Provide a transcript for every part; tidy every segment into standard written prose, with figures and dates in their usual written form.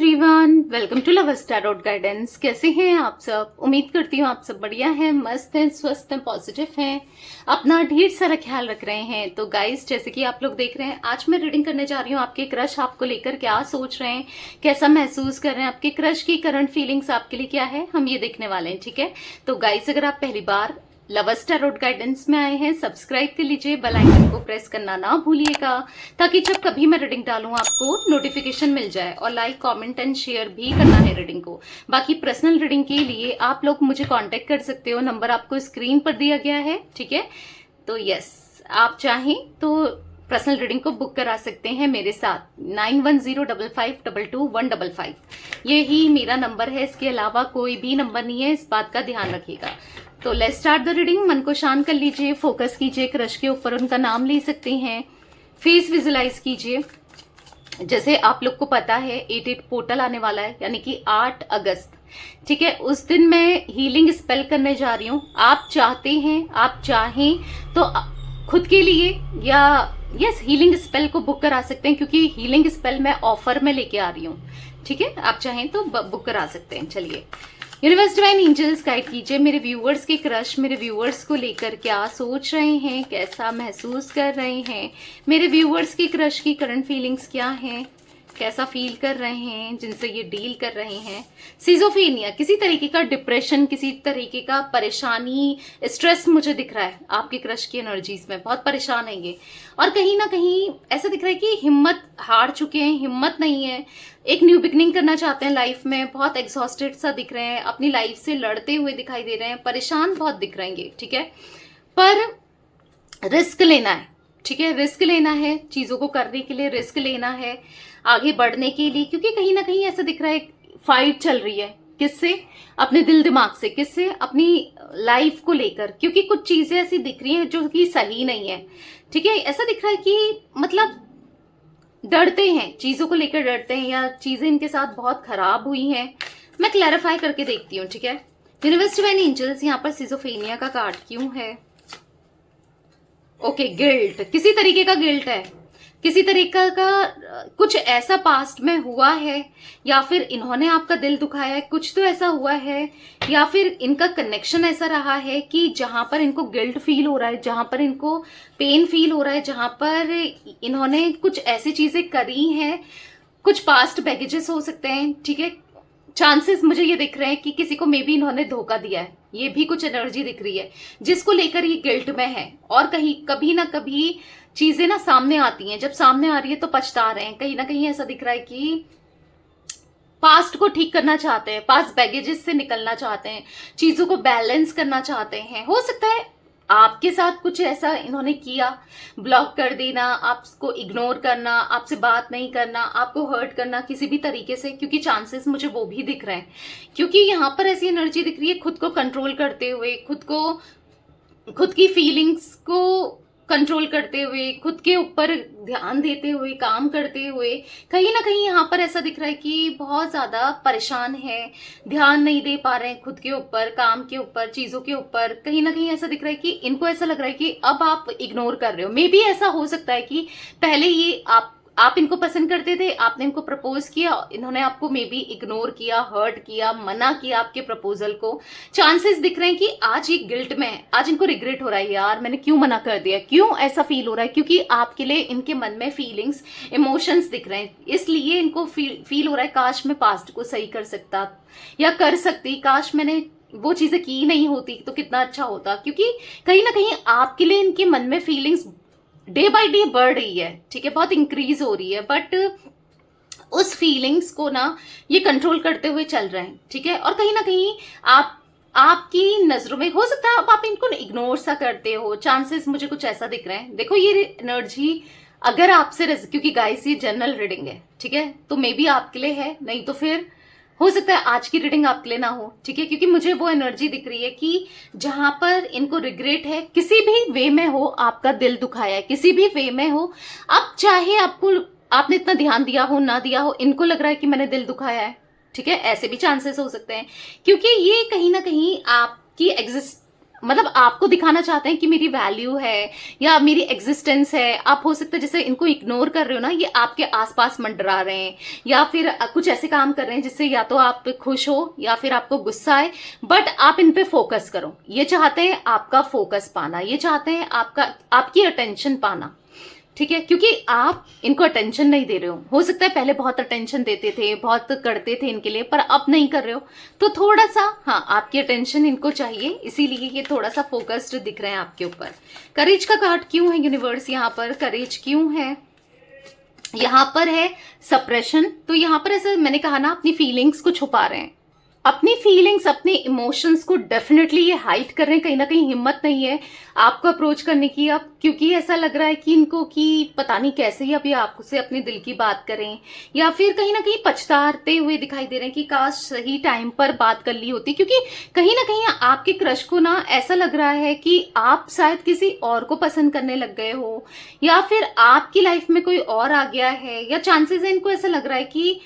Everyone, welcome to lovers tarot guidance. कैसे हैं आप सब? उम्मीद करती हूँ आप सब बढ़िया हैं, मस्त हैं, स्वस्थ हैं, पॉजिटिव हैं, अपना ढेर सारा ख्याल रख रहे हैं। तो गाइस, जैसे कि आप लोग देख रहे हैं, आज मैं रीडिंग करने जा रही हूँ आपके क्रश आपको लेकर क्या सोच रहे हैं, कैसा महसूस कर रहे हैं, आपके क्रश की करंट फीलिंग्स आपके लिए क्या है, हम ये देखने वाले हैं। ठीक है, तो गाइस, अगर आप पहली बार लवर्स टैरोट गाइडेंस में आए हैं, सब्सक्राइब कर लीजिए, बेल आइकन को प्रेस करना ना भूलिएगा, ताकि जब कभी मैं रीडिंग डालूं आपको नोटिफिकेशन मिल जाए। और लाइक, कमेंट एंड शेयर भी करना है रीडिंग को। बाकी पर्सनल रीडिंग के लिए आप लोग मुझे कांटेक्ट कर सकते हो, नंबर आपको स्क्रीन पर दिया गया है। ठीक है, तो यस, आप चाहें तो पर्सनल रीडिंग को बुक करा सकते हैं मेरे साथ। 9105522155 यही मेरा नंबर है, इसके अलावा कोई भी नंबर नहीं है, इस बात का ध्यान रखिएगा। तो लेट्स स्टार्ट द रीडिंग। मन को शांत कर लीजिए, फोकस कीजिए क्रश के ऊपर, उनका नाम ले सकते हैं, फेस विजुलाइज कीजिए। जैसे आप लोग को पता है 8/8 पोर्टल आने वाला है, यानी कि 8 अगस्त। ठीक है, उस दिन मैं हीलिंग स्पेल करने जा रही हूँ। आप चाहते हैं, आप चाहें तो खुद के लिए या यस हीलिंग स्पेल को बुक करा सकते हैं, क्योंकि हीलिंग स्पेल मैं ऑफर में लेके आ रही हूँ। ठीक है, आप चाहें तो बुक करा सकते हैं। चलिए, यूनिवर्स डिवाइन एंजल्स गाइड कीजिए, मेरे व्यूअर्स के क्रश मेरे व्यूअर्स को लेकर क्या सोच रहे हैं, कैसा महसूस कर रहे हैं, मेरे व्यूअर्स के क्रश की करंट फीलिंग्स क्या हैं, कैसा फील कर रहे हैं जिनसे ये डील कर रहे हैं। सिजोफेनिया, किसी तरीके का डिप्रेशन, किसी तरीके का परेशानी, स्ट्रेस मुझे दिख रहा है आपके क्रश की एनर्जीज में, बहुत परेशान है ये। और कहीं ना कहीं ऐसा दिख रहा है कि हिम्मत हार चुके हैं, हिम्मत नहीं है, एक न्यू बिगनिंग करना चाहते हैं लाइफ में, बहुत एग्जॉस्टेड सा दिख रहे हैं, अपनी लाइफ से लड़ते हुए दिखाई दे रहे हैं, परेशान बहुत दिख रहे हैं। ठीक है, पर रिस्क लेना है। ठीक है, रिस्क लेना है, चीजों को करने के लिए रिस्क लेना है, आगे बढ़ने के लिए, क्योंकि कहीं ना कहीं ऐसा दिख रहा है फाइट चल रही है। किससे? अपने दिल दिमाग से। किससे? अपनी लाइफ को लेकर, क्योंकि कुछ चीजें ऐसी दिख रही हैं जो कि सही नहीं है। ठीक है, ऐसा दिख रहा है कि मतलब डरते हैं, चीजों को लेकर डरते हैं, या चीजें इनके साथ बहुत खराब हुई हैं। मैं क्लैरिफाई करके देखती हूँ। ठीक है, यूनिवर्स डिवाइन एंजल्स, यहाँ पर सिजोफेनिया का कार्ड क्यों है? ओके, गिल्ट, किसी तरीके का गिल्ट है, किसी तरीके का कुछ ऐसा पास्ट में हुआ है, या फिर इन्होंने आपका दिल दुखाया है, कुछ तो ऐसा हुआ है, या फिर इनका कनेक्शन ऐसा रहा है कि जहां पर इनको गिल्ट फील हो रहा है, जहां पर इनको पेन फील हो रहा है, जहां पर इन्होंने कुछ ऐसी चीजें करी हैं, कुछ पास्ट बैगेजेस हो सकते हैं। ठीक है, चांसेस मुझे ये दिख रहे हैं कि किसी को मे बी इन्होंने धोखा दिया है, ये भी कुछ एनर्जी दिख रही है जिसको लेकर ये गिल्ट में है। और कहीं कभी ना कभी चीजें ना सामने आती हैं, जब सामने आ रही है तो पछता रहे हैं। कहीं ना कहीं ऐसा दिख रहा है कि पास्ट को ठीक करना चाहते हैं, पास्ट बैगेजेस से निकलना चाहते हैं, चीजों को बैलेंस करना चाहते हैं। हो सकता है आपके साथ कुछ ऐसा इन्होंने किया, ब्लॉक कर देना, आपको इग्नोर करना, आपसे बात नहीं करना, आपको हर्ट करना किसी भी तरीके से, क्योंकि चांसेस मुझे वो भी दिख रहे हैं। क्योंकि यहाँ पर ऐसी एनर्जी दिख रही है, खुद को कंट्रोल करते हुए, खुद की फीलिंग्स को कंट्रोल करते हुए, खुद के ऊपर ध्यान देते हुए, काम करते हुए, कहीं ना कहीं यहाँ पर ऐसा दिख रहा है कि बहुत ज्यादा परेशान है, ध्यान नहीं दे पा रहे हैं खुद के ऊपर, काम के ऊपर, चीजों के ऊपर। कहीं ना कहीं ऐसा दिख रहा है कि इनको ऐसा लग रहा है कि अब आप इग्नोर कर रहे हो। मे बी ऐसा हो सकता है कि पहले ये आप इनको पसंद करते थे, आपने इनको प्रपोज किया, इन्होंने आपको मे बी इग्नोर किया, हर्ट किया, मना किया आपके प्रपोजल को। चांसेस दिख रहे हैं कि आज ये गिल्ट में है, आज इनको रिग्रेट हो रहा है, यार मैंने क्यों मना कर दिया, क्यों ऐसा फील हो रहा है, क्योंकि आपके लिए इनके मन में फीलिंग्स, इमोशंस दिख रहे हैं, इसलिए इनको फील हो रहा है काश मैं पास्ट को सही कर सकता या कर सकती, काश मैंने वो चीजें की नहीं होती तो कितना अच्छा होता। क्योंकि कहीं ना कहीं आपके लिए इनके मन में फीलिंग्स डे बाय डे बढ़ रही है। ठीक है, बहुत इंक्रीज हो रही है, बट उस फीलिंग्स को ना ये कंट्रोल करते हुए चल रहे हैं। ठीक है, और कहीं ना कहीं आपकी नजरों में हो सकता है आप इनको इग्नोर सा करते हो। चांसेस मुझे कुछ ऐसा दिख रहे हैं। देखो, ये एनर्जी अगर आपसे, क्योंकि गाइस ये जनरल रीडिंग है, ठीक है, तो मे बी आपके लिए है, नहीं तो फिर हो सकता है आज की रीडिंग आपके लिए ना हो। ठीक है, क्योंकि मुझे वो एनर्जी दिख रही है कि जहां पर इनको रिग्रेट है, किसी भी वे में हो, आपका दिल दुखाया है, किसी भी वे में हो, अब चाहे आपने इतना ध्यान दिया हो ना दिया हो, इनको लग रहा है कि मैंने दिल दुखाया है। ठीक है, ऐसे भी चांसेस हो सकते हैं, क्योंकि ये कहीं ना कहीं आपकी मतलब आपको दिखाना चाहते हैं कि मेरी वैल्यू है या मेरी एग्जिस्टेंस है। आप हो सकता है जैसे इनको इग्नोर कर रहे हो ना, ये आपके आसपास मंडरा रहे हैं या फिर कुछ ऐसे काम कर रहे हैं जिससे या तो आप खुश हो या फिर आपको गुस्सा आए, बट आप इन पे फोकस करो। ये चाहते हैं आपका फोकस पाना, ये चाहते हैं आपकी अटेंशन पाना, ठीक है, क्योंकि आप इनको अटेंशन नहीं दे रहे हो सकता है पहले बहुत अटेंशन देते थे, बहुत करते थे इनके लिए, पर अब नहीं कर रहे हो, तो थोड़ा सा हाँ आपकी अटेंशन इनको चाहिए, इसीलिए ये थोड़ा सा फोकस्ड दिख रहे हैं आपके ऊपर। करेज का कार्ड क्यों है यूनिवर्स यहाँ पर? करेज क्यों है यहाँ पर? है सप्रेशन। तो यहाँ पर ऐसा मैंने कहा ना, अपनी फीलिंग्स को छुपा रहे हैं, अपनी फीलिंग्स, अपने इमोशंस को डेफिनेटली ये हाइड कर रहे हैं। कहीं ना कहीं हिम्मत नहीं है आपको अप्रोच करने की अब, क्योंकि ऐसा लग रहा है कि इनको कि पता नहीं कैसे ही अभी आपसे अपने दिल की बात करें, या फिर कहीं ना कहीं पछताते हुए दिखाई दे रहे हैं कि काश सही टाइम पर बात कर ली होती, क्योंकि कहीं ना कहीं आपके क्रश को ना ऐसा लग रहा है कि आप शायद किसी और को पसंद करने लग गए हो, या फिर आपकी लाइफ में कोई और आ गया है, या चांसेस है इनको ऐसा लग रहा है कि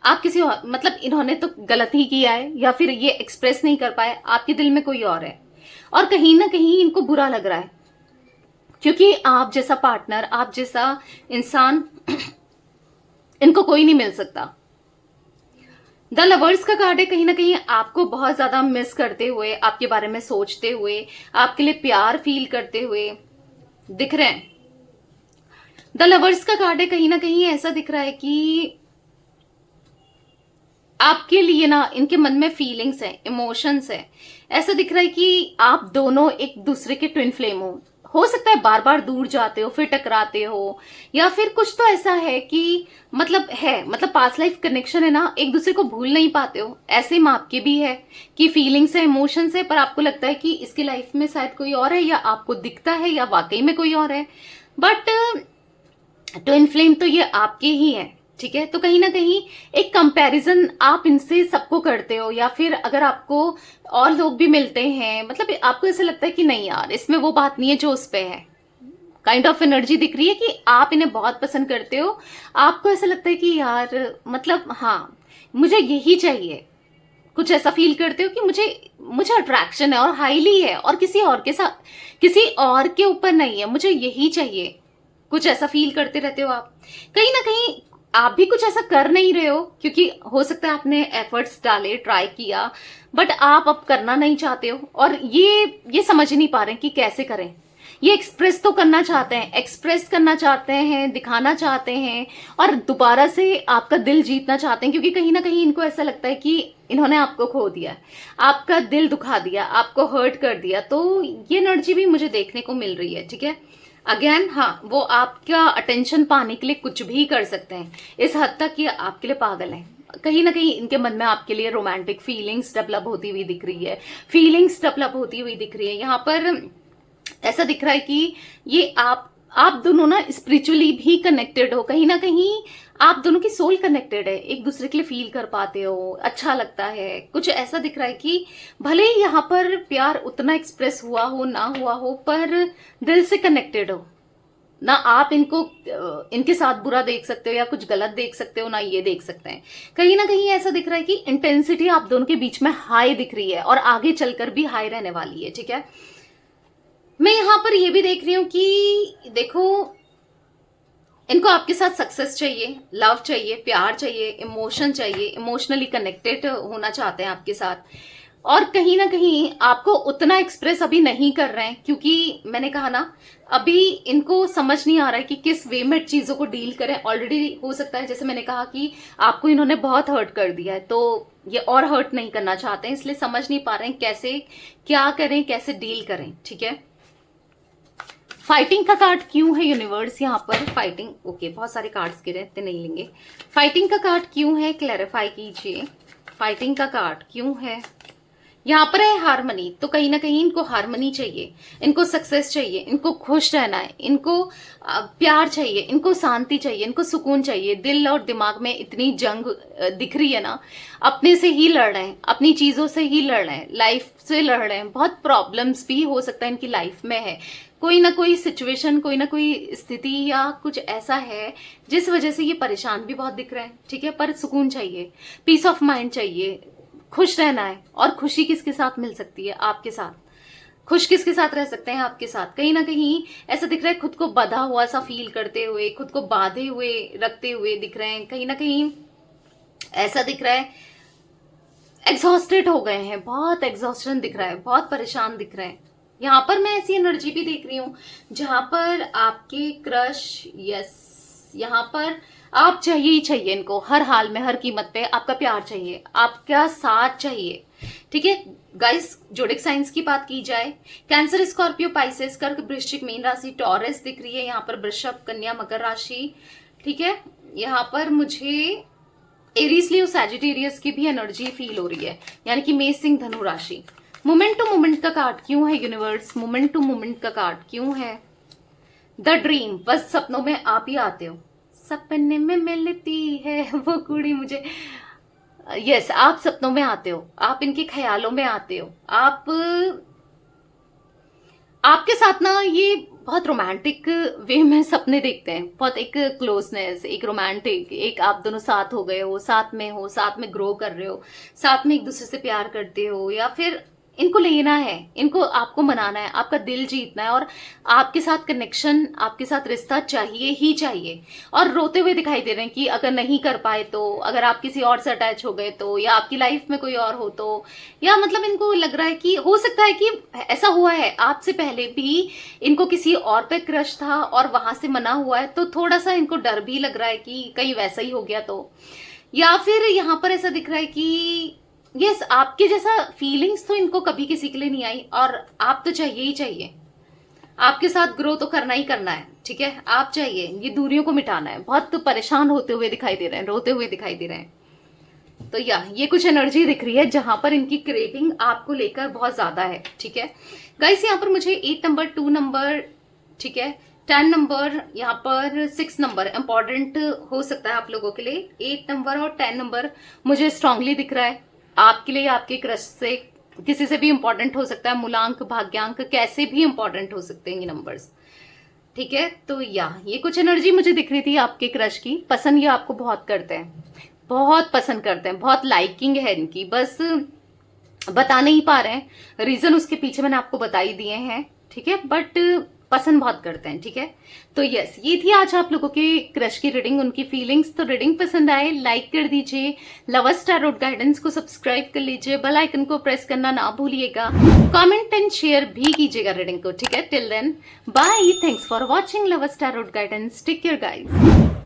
आप किसी और, मतलब इन्होंने तो गलत ही किया है या फिर ये एक्सप्रेस नहीं कर पाए, आपके दिल में कोई और है, और कहीं ना कहीं इनको बुरा लग रहा है, क्योंकि आप जैसा पार्टनर, आप जैसा इंसान इनको कोई नहीं मिल सकता। द लवर्स का कार्ड है, कहीं ना कहीं आपको बहुत ज्यादा मिस करते हुए, आपके बारे में सोचते हुए, आपके लिए प्यार फील करते हुए दिख रहे हैं। द लवर्स का कार्ड है, कहीं ना कहीं ऐसा दिख रहा है कि आपके लिए ना इनके मन में फीलिंग्स है, इमोशंस है। ऐसा दिख रहा है कि आप दोनों एक दूसरे के ट्विन फ्लेम हो सकता है बार बार दूर जाते हो, फिर टकराते हो, या फिर कुछ तो ऐसा है कि मतलब पास्ट लाइफ कनेक्शन है ना, एक दूसरे को भूल नहीं पाते हो। ऐसे माप के भी है कि फीलिंग्स है, इमोशंस है, पर आपको लगता है कि इसकी लाइफ में शायद कोई और है, या आपको दिखता है या वाकई में कोई और है, बट ट्विन फ्लेम तो ये आपके ही है, ठीक है। तो कहीं ना कहीं एक कंपैरिजन आप इनसे सबको करते हो, या फिर अगर आपको और लोग भी मिलते हैं, मतलब आपको ऐसा लगता है कि नहीं यार इसमें वो बात नहीं है जो उस पे है। काइंड ऑफ एनर्जी दिख रही है कि आप इन्हें बहुत पसंद करते हो, आपको ऐसा लगता है कि यार मतलब हाँ मुझे यही चाहिए, कुछ ऐसा फील करते हो कि मुझे अट्रैक्शन है और हाईली है, और किसी और के साथ, किसी और के ऊपर नहीं है, मुझे यही चाहिए, कुछ ऐसा फील करते रहते हो आप। कहीं ना कहीं आप भी कुछ ऐसा कर नहीं रहे हो, क्योंकि हो सकता है आपने एफर्ट्स डाले, ट्राई किया, बट आप अब करना नहीं चाहते हो, और ये समझ नहीं पा रहे कि कैसे करें। ये एक्सप्रेस तो करना चाहते हैं, एक्सप्रेस करना चाहते हैं, दिखाना चाहते हैं, और दोबारा से आपका दिल जीतना चाहते हैं, क्योंकि कहीं ना कहीं इनको ऐसा लगता है कि इन्होंने आपको खो दिया, आपका दिल दुखा दिया, आपको हर्ट कर दिया। तो ये एनर्जी भी मुझे देखने को मिल रही है, ठीक है। अगेन हाँ, वो आपका अटेंशन पाने के लिए कुछ भी कर सकते हैं, इस हद तक कि आपके लिए पागल हैं। कहीं ना कहीं इनके मन में आपके लिए रोमांटिक फीलिंग्स डेवलप होती हुई दिख रही है, फीलिंग्स डेवलप होती हुई दिख रही है। यहाँ पर ऐसा दिख रहा है कि ये आप दोनों ना स्पिरिचुअली भी कनेक्टेड हो, कहीं ना कहीं आप दोनों की सोल कनेक्टेड है, एक दूसरे के लिए फील कर पाते हो, अच्छा लगता है। कुछ ऐसा दिख रहा है कि भले ही यहाँ पर प्यार उतना एक्सप्रेस हुआ हो ना हुआ हो, पर दिल से कनेक्टेड हो ना। आप इनके साथ बुरा देख सकते हो या कुछ गलत देख सकते हो ना, ये देख सकते हैं। कहीं ना कहीं ऐसा दिख रहा है कि इंटेंसिटी आप दोनों के बीच में हाई दिख रही है, और आगे चलकर भी हाई रहने वाली है, ठीक है। मैं यहाँ पर ये भी देख रही हूँ कि देखो, इनको आपके साथ सक्सेस चाहिए, लव चाहिए, प्यार चाहिए, इमोशन चाहिए, इमोशनली कनेक्टेड होना चाहते हैं आपके साथ, और कहीं ना कहीं आपको उतना एक्सप्रेस अभी नहीं कर रहे हैं, क्योंकि मैंने कहा ना अभी इनको समझ नहीं आ रहा है कि किस वे में चीजों को डील करें। ऑलरेडी हो सकता है, जैसे मैंने कहा कि आपको इन्होंने बहुत हर्ट कर दिया है, तो ये और हर्ट नहीं करना चाहते हैं, इसलिए समझ नहीं पा रहे हैं कैसे क्या करें, कैसे डील करें, ठीक है। फाइटिंग का कार्ड क्यों है यूनिवर्स यहाँ पर? फाइटिंग, ओके, बहुत सारे कार्ड्स गिरे, इतने नहीं लेंगे। फाइटिंग का कार्ड क्यों है, क्लैरिफाई कीजिए। फाइटिंग का कार्ड क्यों है? यहाँ पर है हार्मनी। तो कहीं ना कहीं इनको हार्मनी चाहिए, इनको सक्सेस चाहिए, इनको खुश रहना है, इनको प्यार चाहिए, इनको शांति चाहिए, इनको सुकून चाहिए। दिल और दिमाग में इतनी जंग दिख रही है ना, अपने से ही लड़ रहे हैं, अपनी चीजों से ही लड़ रहे हैं, लाइफ से लड़ रहे हैं। बहुत प्रॉब्लम्स भी हो सकता है इनकी लाइफ में है, कोई ना कोई सिचुएशन, कोई ना कोई स्थिति या कुछ ऐसा है जिस वजह से ये परेशान भी बहुत दिख रहे हैं, ठीक है। पर सुकून चाहिए, पीस ऑफ माइंड चाहिए, खुश रहना है। और खुशी किसके साथ मिल सकती है? आपके साथ। खुश किसके साथ रह सकते हैं? आपके साथ। कहीं ना कहीं ऐसा दिख रहा है खुद को बंधा हुआ सा फील करते हुए, खुद को बांधे हुए रखते हुए दिख रहे हैं। कहीं ना कहीं ऐसा दिख रहा है एग्जॉस्टेड हो गए हैं, बहुत एग्जॉस्टन दिख रहा है, बहुत परेशान दिख रहे हैं। यहाँ पर मैं ऐसी एनर्जी भी देख रही हूँ जहां पर आपके क्रश, यस, यहाँ पर आप चाहिए ही चाहिए इनको, हर हाल में, हर कीमत पे आपका प्यार चाहिए, आपका साथ चाहिए। ठीक है गाइस, जोडिक साइंस की बात की जाए, कैंसर, स्कॉर्पियो, पाइसेस, कर्क, वृश्चिक, मीन राशि, टॉरस दिख रही है यहाँ पर, वृषभ, कन्या, मकर राशि। ठीक है, यहाँ पर मुझे एरीज, लियो, सैजिटेरियस की भी एनर्जी फील हो रही है, यानी कि मेष, सिंह, धनु राशि। मोमेंट टू मोमेंट का कार्ड क्यों है यूनिवर्स? मोमेंट टू मोमेंट का कार्ड क्यों है? द ड्रीम, बस सपनों में आप ही आते हो, सपने में मिलती है वो कुड़ी मुझे। यस, आप सपनों में आते हो, आप इनके ख्यालों में आते हो, आपके साथ ना ये बहुत रोमांटिक वे में सपने देखते हैं, बहुत एक क्लोजनेस, एक रोमांटिक, एक आप दोनों साथ हो गए हो, साथ में ग्रो कर रहे हो, साथ में एक दूसरे से प्यार करते हो, या फिर इनको लेना है, इनको आपको मनाना है, आपका दिल जीतना है, और आपके साथ कनेक्शन, आपके साथ रिश्ता चाहिए ही चाहिए। और रोते हुए दिखाई दे रहे हैं कि अगर नहीं कर पाए तो, अगर आप किसी और से अटैच हो गए तो, या आपकी लाइफ में कोई और हो तो, या मतलब इनको लग रहा है कि हो सकता है कि ऐसा हुआ है आपसे पहले भी, इनको किसी और पे क्रश था और वहां से मना हुआ है, तो थोड़ा सा इनको डर भी लग रहा है कि कहीं वैसा ही हो गया तो। या फिर यहाँ पर ऐसा दिख रहा है कि यस, आपके जैसा फीलिंग्स तो इनको कभी किसी के लिए नहीं आई, और आप तो चाहिए ही चाहिए, आपके साथ ग्रो तो करना ही करना है। ठीक है, आप चाहिए, ये दूरियों को मिटाना है। बहुत परेशान होते हुए दिखाई दे रहे हैं, रोते हुए दिखाई दे रहे हैं। तो ये कुछ एनर्जी दिख रही है जहां पर इनकी क्रेविंग आपको लेकर बहुत ज्यादा है। ठीक है गाइस, यहाँ पर मुझे 8 नंबर, 2 नंबर, ठीक है, 10 नंबर, यहाँ पर 6 नंबर इंपॉर्टेंट हो सकता है आप लोगों के लिए। 8 नंबर और 10 नंबर मुझे स्ट्रांगली दिख रहा है आपके लिए, आपके क्रश से, किसी से भी इंपॉर्टेंट हो सकता है, मूलांक, भाग्यांक, कैसे भी इंपॉर्टेंट हो सकते हैं ये नंबर्स। ठीक है, तो ये कुछ एनर्जी मुझे दिख रही थी आपके क्रश की। पसंद ये आपको बहुत करते हैं, बहुत पसंद करते हैं, बहुत लाइकिंग है इनकी, बस बता नहीं पा रहे हैं रीजन, उसके पीछे मैंने आपको बता ही दिए हैं। ठीक है, बट पसंद बहुत करते हैं। ठीक है, तो यस, ये थी आज आप लोगों के क्रश की रीडिंग, उनकी फीलिंग्स। तो रीडिंग पसंद आए लाइक कर दीजिए, लवर्स टैरोट गाइडेंस को सब्सक्राइब कर लीजिए, बेल आइकन को प्रेस करना ना भूलिएगा, कमेंट एंड शेयर भी कीजिएगा रीडिंग को। ठीक है, till then bye, thanks for watching lovers tarot guidance, take care guys.